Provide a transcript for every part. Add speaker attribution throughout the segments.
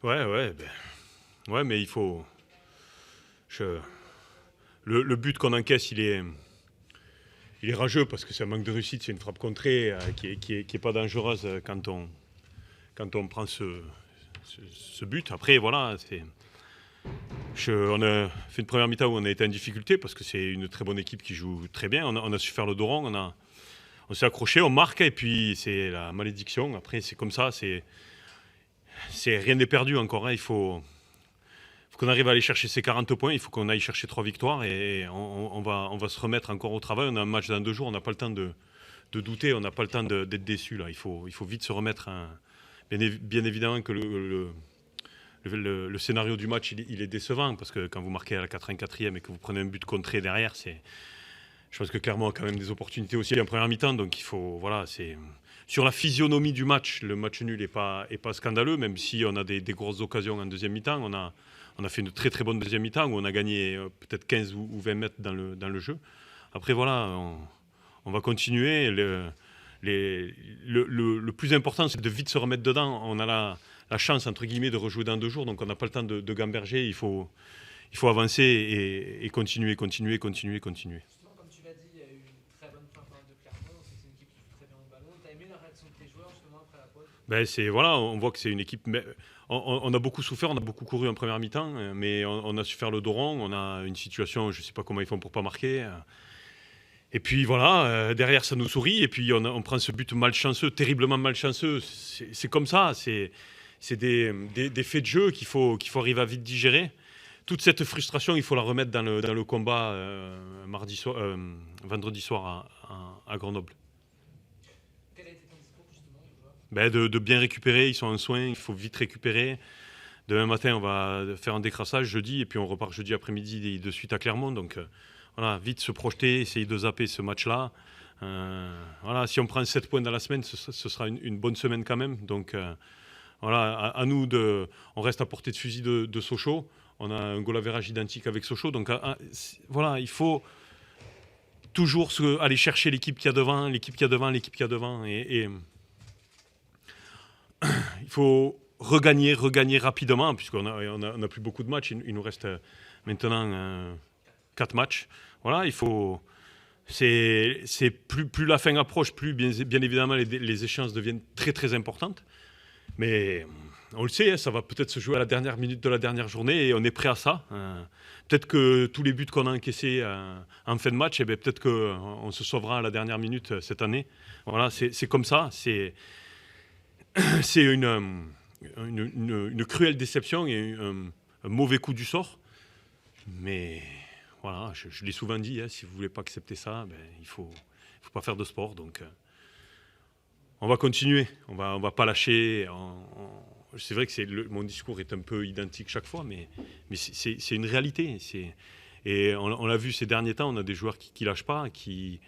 Speaker 1: Ouais, ouais, mais il faut. je- le but qu'on encaisse, il est rageux parce que c'est un manque de réussite, c'est une frappe contrée qui est pas dangereuse quand on prend ce but. Après, voilà, on a fait une première mi-temps où on a été en difficulté parce que c'est une très bonne équipe qui joue très bien. On a su faire le dos rond, on s'est accroché, on marque et puis c'est la malédiction. Après, c'est comme ça, rien n'est perdu encore, hein. Il faut qu'on arrive à aller chercher ces 40 points, il faut qu'on aille chercher 3 victoires et on va se remettre encore au travail. On a un match dans 2 jours, on n'a pas le temps de douter, on n'a pas le temps d'être déçu là. Il faut vite se remettre. Bien évidemment que le scénario du match il est décevant parce que quand vous marquez à la 84e et que vous prenez un but contré derrière, je pense que Clermont a quand même des opportunités aussi en première mi-temps, donc il faut sur la physionomie du match, le match nul n'est pas scandaleux, même si on a des grosses occasions en deuxième mi-temps. On a fait une très très bonne deuxième mi-temps où on a gagné peut-être 15 ou 20 mètres dans le jeu. Après voilà, on va continuer. Le plus important, c'est de vite se remettre dedans. On a la chance, entre guillemets, de rejouer dans 2 jours, donc on n'a pas le temps de gamberger. Il faut avancer et continuer.
Speaker 2: Justement, comme tu l'as dit, il y a eu une très bonne fin de Clermont. C'est une équipe qui joue très bien au ballon. Tu as aimé la réaction de tes joueurs justement après la pause?
Speaker 1: Voilà, on voit que c'est une équipe. Mais on a beaucoup souffert, on a beaucoup couru en première mi-temps, mais on a su faire le dos rond. On a une situation, je ne sais pas comment ils font pour pas marquer. Et puis voilà, derrière ça nous sourit. Et puis on prend ce but malchanceux, terriblement malchanceux. C'est comme ça. C'est des faits de jeu qu'il faut arriver à vite digérer. Toute cette frustration, il faut la remettre dans le combat vendredi soir à Grenoble.
Speaker 2: Quel a été ton discours justement aux joueurs?
Speaker 1: De bien récupérer, ils sont en soins, il faut vite récupérer. Demain matin, on va faire un décrassage jeudi, et puis on repart jeudi après-midi de suite à Clermont. Donc voilà, vite se projeter, essayer de zapper ce match-là. Voilà, si on prend 7 points dans la semaine, ce sera une bonne semaine quand même. Donc voilà, à nous, on reste à portée de fusil de Sochaux. On a un goal average identique avec Sochaux. Donc voilà, il faut toujours aller chercher l'équipe qui a devant. Et il faut regagner rapidement, puisqu'on n'a plus beaucoup de matchs. Il nous reste maintenant 4 matchs. Voilà, plus la fin approche, plus bien évidemment les échéances deviennent très très importantes. Mais on le sait, ça va peut-être se jouer à la dernière minute de la dernière journée et on est prêt à ça. Peut-être que tous les buts qu'on a encaissés en fin de match, peut-être qu'on se sauvera à la dernière minute cette année. Voilà, c'est comme ça. C'est une cruelle déception et un mauvais coup du sort. Mais voilà, je l'ai souvent dit, si vous ne voulez pas accepter ça, il ne faut pas faire de sport. Donc on va continuer, on va pas lâcher. C'est vrai que mon discours est un peu identique chaque fois, mais c'est une réalité. Et on l'a vu ces derniers temps, on a des joueurs qui lâchent pas, qui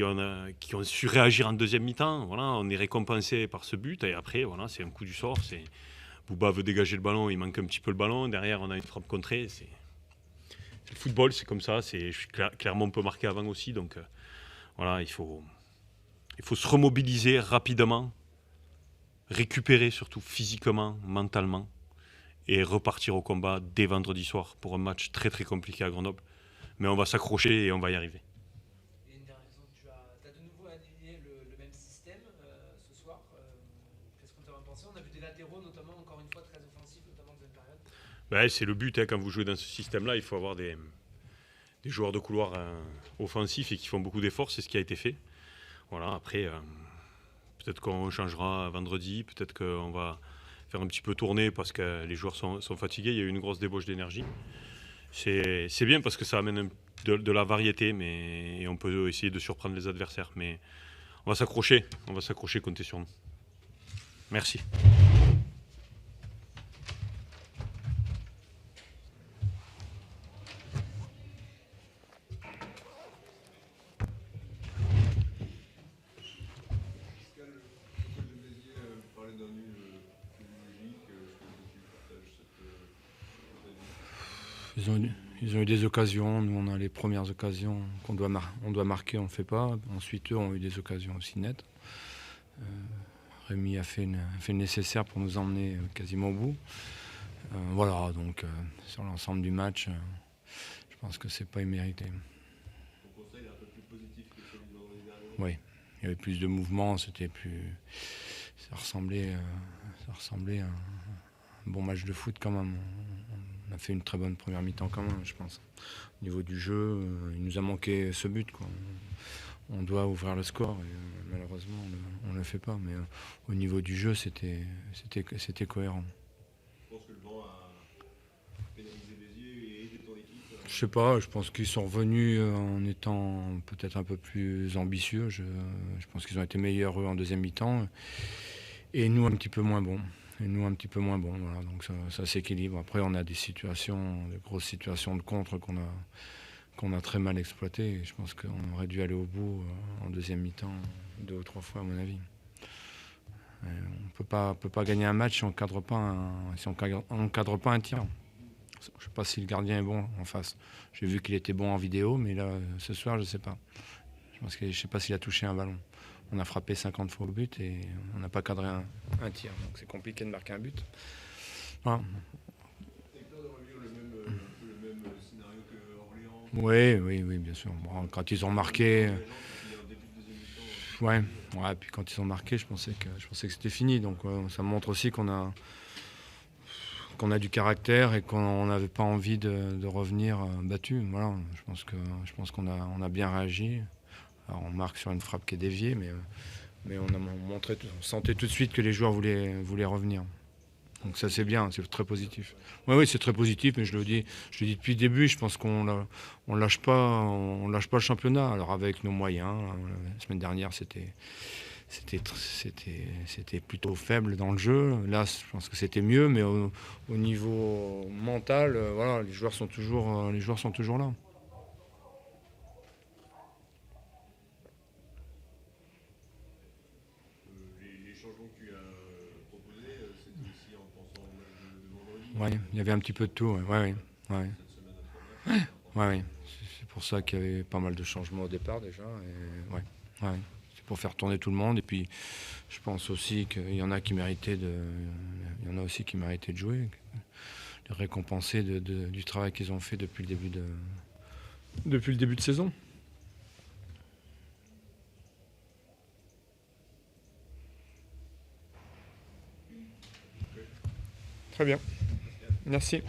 Speaker 1: ont su réagir en deuxième mi-temps. Voilà, on est récompensé par ce but. Et après, voilà, c'est un coup du sort. Bouba veut dégager le ballon, il manque un petit peu le ballon. Derrière, on a une frappe contrée. Le football, c'est comme ça. Clairement, on peut marquer avant aussi. Donc voilà, il faut se remobiliser rapidement, récupérer surtout physiquement, mentalement, et repartir au combat dès vendredi soir pour un match très très compliqué à Grenoble. Mais on va s'accrocher et on va y arriver.
Speaker 2: Et une dernière raison, tu as de nouveau aligné le même système ce soir. Qu'est-ce qu'on t'a pensé? On a vu des latéraux notamment, encore une fois très offensifs, notamment en deuxième période.
Speaker 1: C'est le but, quand vous jouez dans ce système-là, il faut avoir des joueurs de couloir offensifs et qui font beaucoup d'efforts, c'est ce qui a été fait. Voilà, après, peut-être qu'on changera vendredi, peut-être qu'on va faire un petit peu tourner parce que les joueurs sont fatigués, il y a eu une grosse débauche d'énergie. C'est bien parce que ça amène de la variété, et on peut essayer de surprendre les adversaires. Mais on va s'accrocher, comptez sur nous. Merci.
Speaker 3: Ils ont eu des occasions. Nous, on a les premières occasions on doit marquer, on ne le fait pas. Ensuite, eux ont eu des occasions aussi nettes. Rémi a fait le nécessaire pour nous emmener quasiment au bout. Voilà, donc sur l'ensemble du match, je pense que c'est pas immérité.
Speaker 4: Ton conseil est un peu plus positif que celui de vendredi dernier.
Speaker 3: Oui, il y avait plus de mouvement, c'était plus. Ça ressemblait à un bon match de foot quand même. On a fait une très bonne première mi-temps quand même, je pense. Au niveau du jeu, il nous a manqué ce but, quoi. On doit ouvrir le score et malheureusement on ne le fait pas. Mais au niveau du jeu, c'était cohérent.
Speaker 4: Je pense que le vent a pénalisé Béziers et aidé ton équipe.
Speaker 3: Je sais pas, je pense qu'ils sont revenus en étant peut-être un peu plus ambitieux. Je pense qu'ils ont été meilleurs eux en deuxième mi-temps et nous un petit peu moins bons. Voilà, donc ça s'équilibre. Après, on a des grosses situations de contre qu'on a très mal exploitées. Et je pense qu'on aurait dû aller au bout en deuxième mi-temps 2 ou 3 fois, à mon avis. On ne peut pas gagner un match si on n'encadre pas un tir. Je ne sais pas si le gardien est bon en face. J'ai vu qu'il était bon en vidéo, mais là, ce soir, je ne sais pas. Je ne sais pas s'il a touché un ballon. On a frappé 50 fois au but et on n'a pas cadré un tir. Donc c'est compliqué de marquer un but. Voilà.
Speaker 4: T'as peur de revivre le même scénario que Orléans?
Speaker 3: Oui, bien sûr. Bon, quand ils ont marqué. Ouais, puis quand ils ont marqué, je pensais que c'était fini. Donc ça montre aussi qu'on a du caractère et qu'on n'avait pas envie de revenir battu. Voilà, je pense qu'on a bien réagi. Alors on marque sur une frappe qui est déviée, mais on sentait tout de suite que les joueurs voulaient revenir. Donc ça c'est bien, c'est très positif. Oui, c'est très positif, mais je le dis depuis le début, je pense qu'on lâche pas le championnat. Alors avec nos moyens, la semaine dernière c'était plutôt faible dans le jeu. Là, je pense que c'était mieux, mais au niveau mental, voilà, les joueurs sont toujours là.
Speaker 4: Les changements que tu as proposés, c'était aussi en pensant au match de vendredi.
Speaker 3: Oui, il y avait un petit peu de tout. Ouais.
Speaker 4: Cette semaine à 3 matchs.
Speaker 3: Ouais. C'est pour ça qu'il y avait pas mal de changements au départ déjà. Et ouais. C'est pour faire tourner tout le monde. Et puis, je pense aussi qu'il y en a aussi qui méritaient de jouer, les récompenser du travail qu'ils ont fait depuis le début de saison. Très bien. Merci.